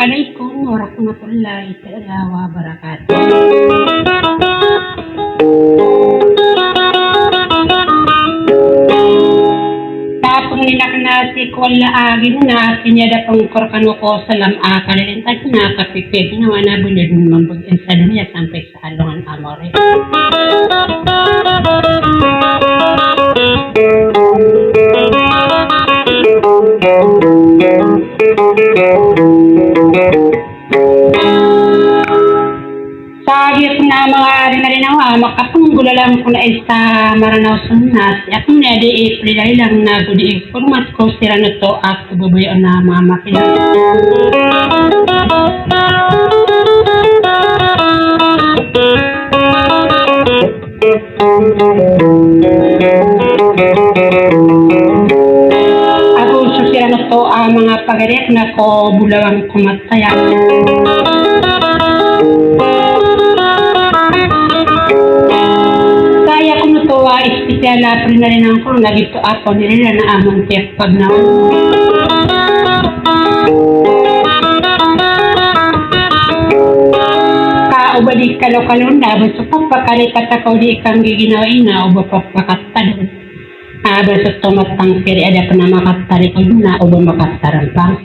Assalamualaikum warahmatullahi taala wabarakatuh. Tapong nilak na si Kuala agin na kinyada pangkor kanu ko salam akalintag na kapipig na wana bunod mambugin sa dunia sampai sa alungan amore. Sagit na mga rinarinawa, makapunggula lang ko na isa maranaw sunas. At na di iprilay lang na budi format ko sira na to at bubuyo na mga makina. Ako sira na to ang mga pagariak na ko bulawang kumataya. Espesyal na rin ako nagito ako nila na amang tiyak pag naman. Kaubadi kalo-kalo na, basta papakalikat ako di ikang giginawain na o ba papakatad. Basta tumatang kiri ada pa na makatarikod na o ba makatarampang.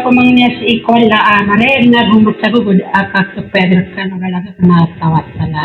Pamangnya si Ikoy la amare na gumut sa gugud akak to Pedro ka nagalaga na tawat sala.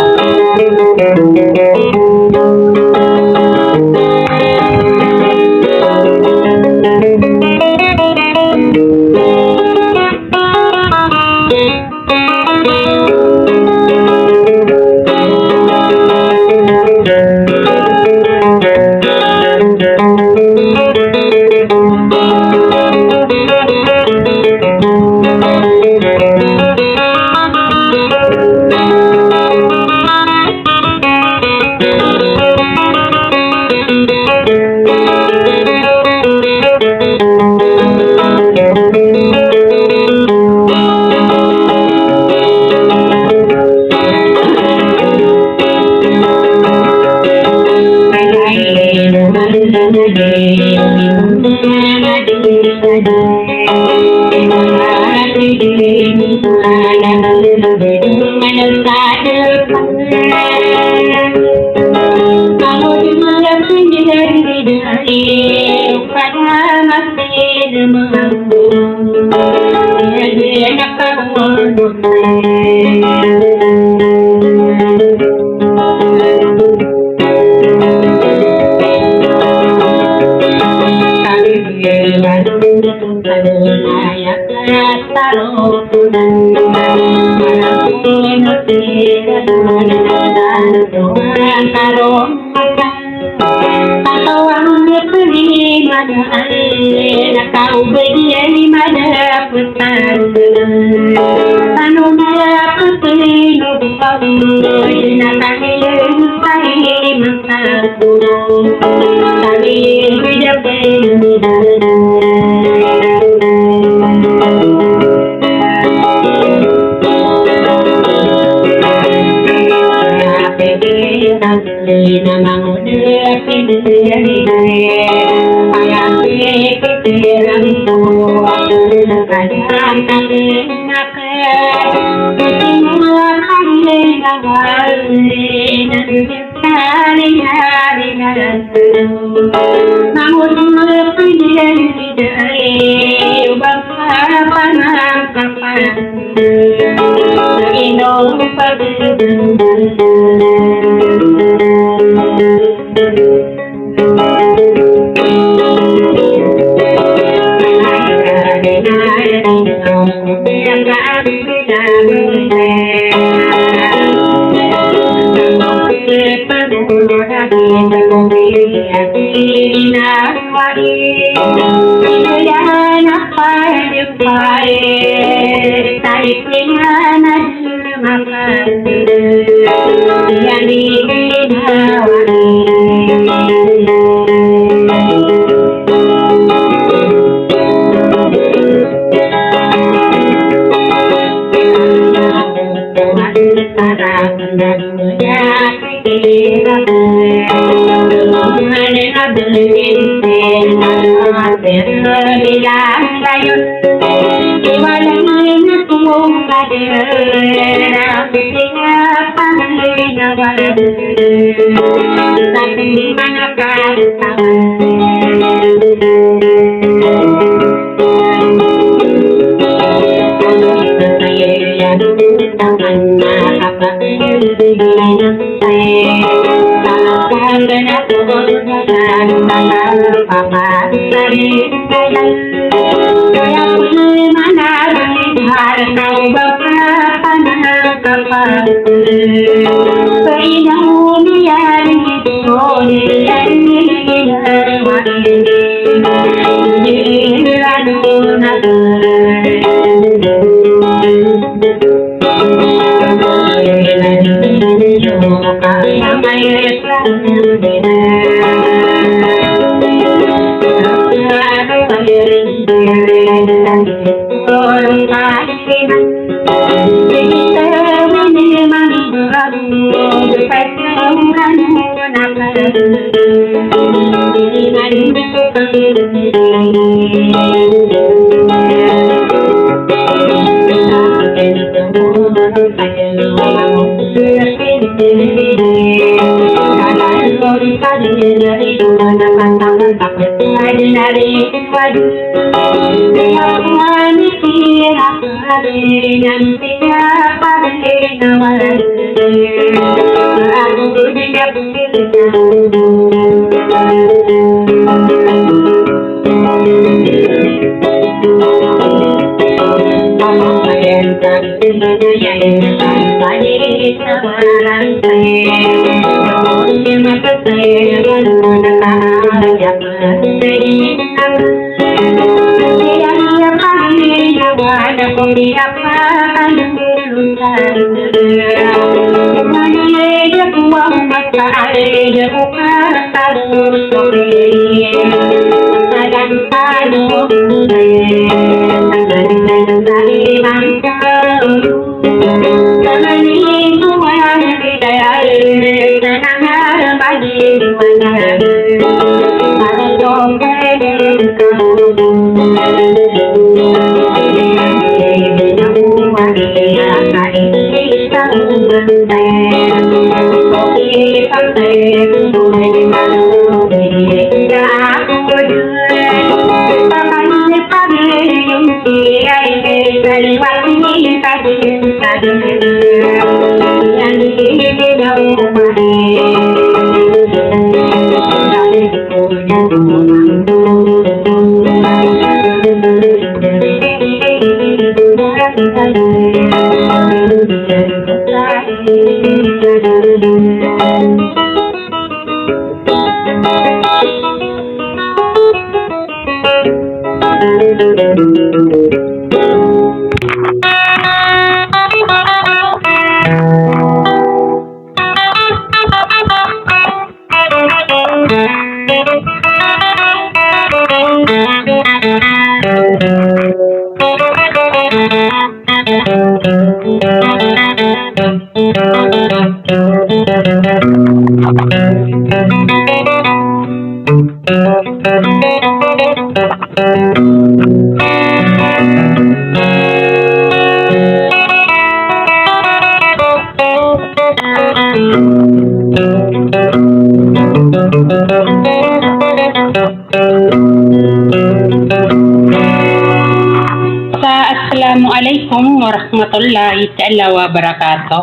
Assalamualaikum warahmatullahi ta'ala wabarakatuh.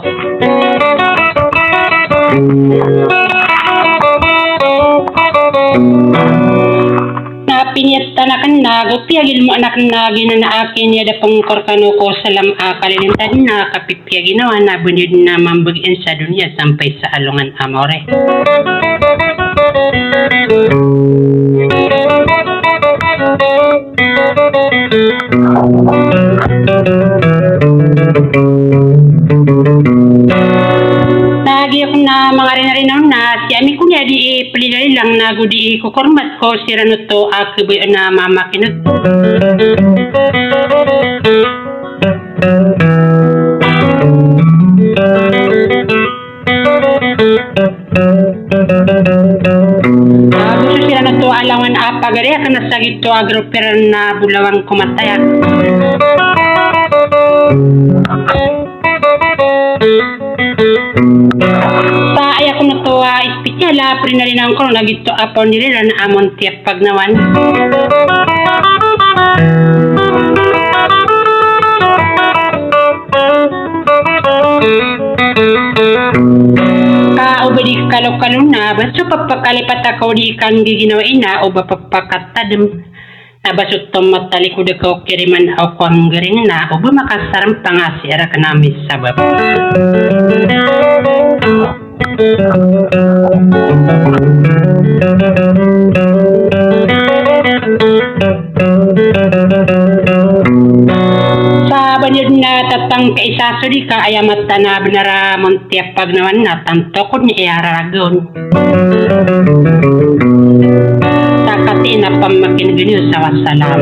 Napinyat tanakan na, gupiyagil mo anak na ginanaakin niya da pangkor kanuko salam akalilintan na kapipya ginawa na bunyod na mambagin sa dunya sampai sa alungan amore. Nagi ako na mga rinarinaw na si ami kunya di pelilay lang na gudi kukormat ko si Ranuto akiboy na mamakinot. Gusto sila na to alawan apagari ka na sa gito agroperan na bulawang kumatayan. Sa ay ako na to espesyal prinarinan ko nagito apon nila na amon tiap pagnawan. Ubadi kalau na baso papakalipat ako di kang giginawain na o papapakatadam na baso tomatali ko ko kiriman ako ang garing na o ba makasaram pangasira ka namin sabab. Sa banyod na tatang kaisasuri ka ayamat na binara montiap pagnawan na tanto ko ni iararagon. Takati na pamakin ganyo sa wasalam.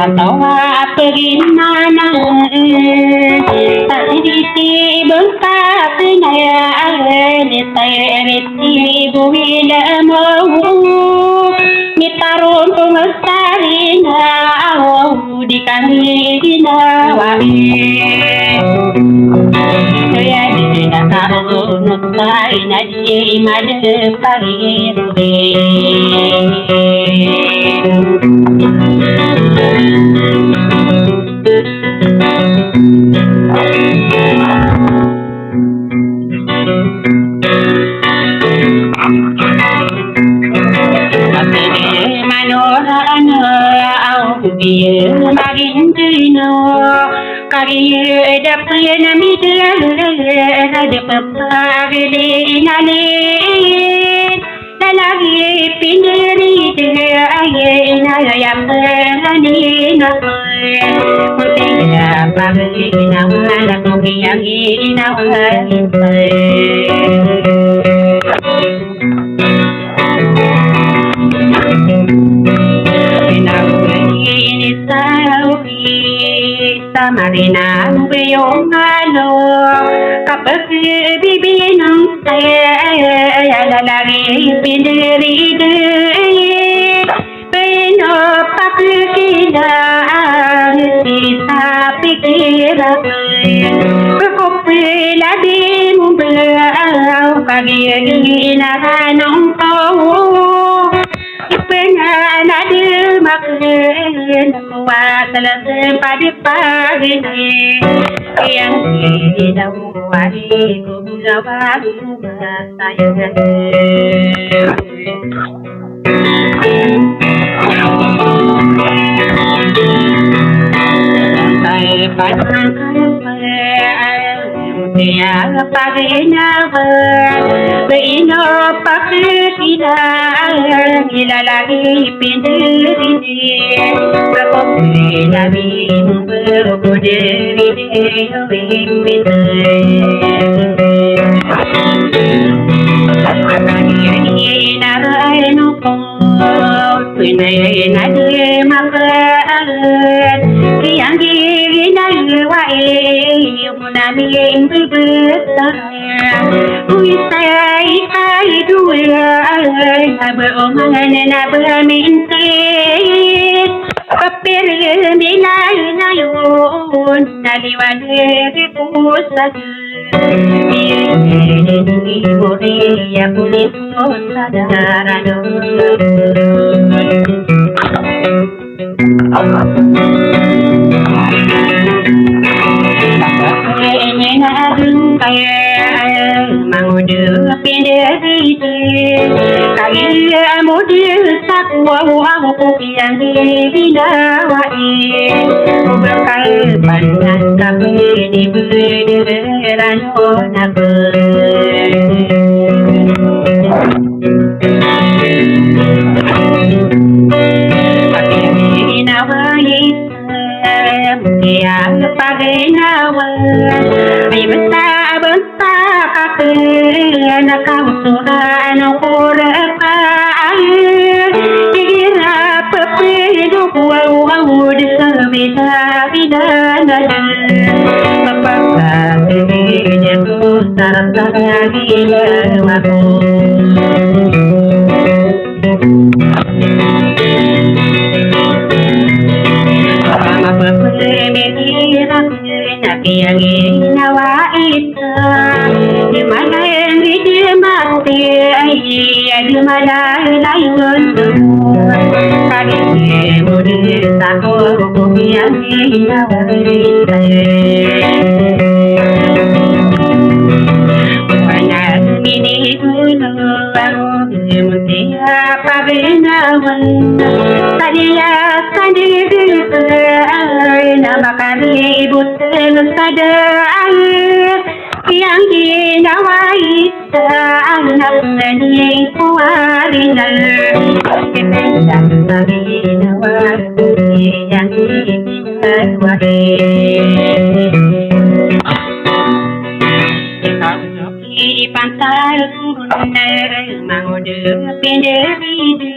Tatawa pagimana Taditi bengkak naya Nitayariti buwila mo Nitarun pumastari na Di kami ginawain Kaya di nakaunod tayo na di madapagirubin Marina yung ano kapag bibinong saya lalaki piniride pinapakikilang sa pikiran kapila di mo belaw kagiginahanong ko Ipenanadil makin kuat telah padi yang tidak wari kubuzawan sayang saya padang Tiang pagina beino pakina gila lagi pindirini berkopi lagi berbudiri Nara no ko pinay na Ui say dua beromangan na berminti papir milai layun naliwale pusat Uri ya kulit sadarado ini nadung kaya mangudu pindah biji kaya model sakwa aku yang dibinawai berkal pandang kami di beneran nabe yang pakai nama ay basta kakek kau suran kurang kira pepedu wau di sebida bidana apakah ini tu sarana gila aku Nabi yang nawa itu di mana yang dijemati di mana layun kali mudi takut yang nawa itu banyak ini dulu baru mutia pabinawan tadinya sendiri nama kami ibu sadar yang dinawai anak ini kuarinal kependak kami nawai yang dinawai di pantai mangudu pindah biji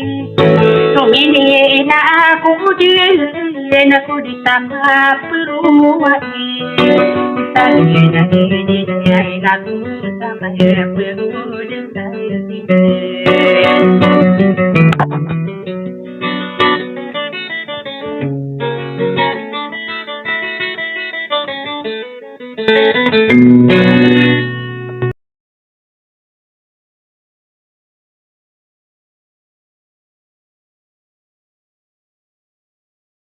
Tumini na aku ditangkap peruai Tadi na ini aku sama yang bermuda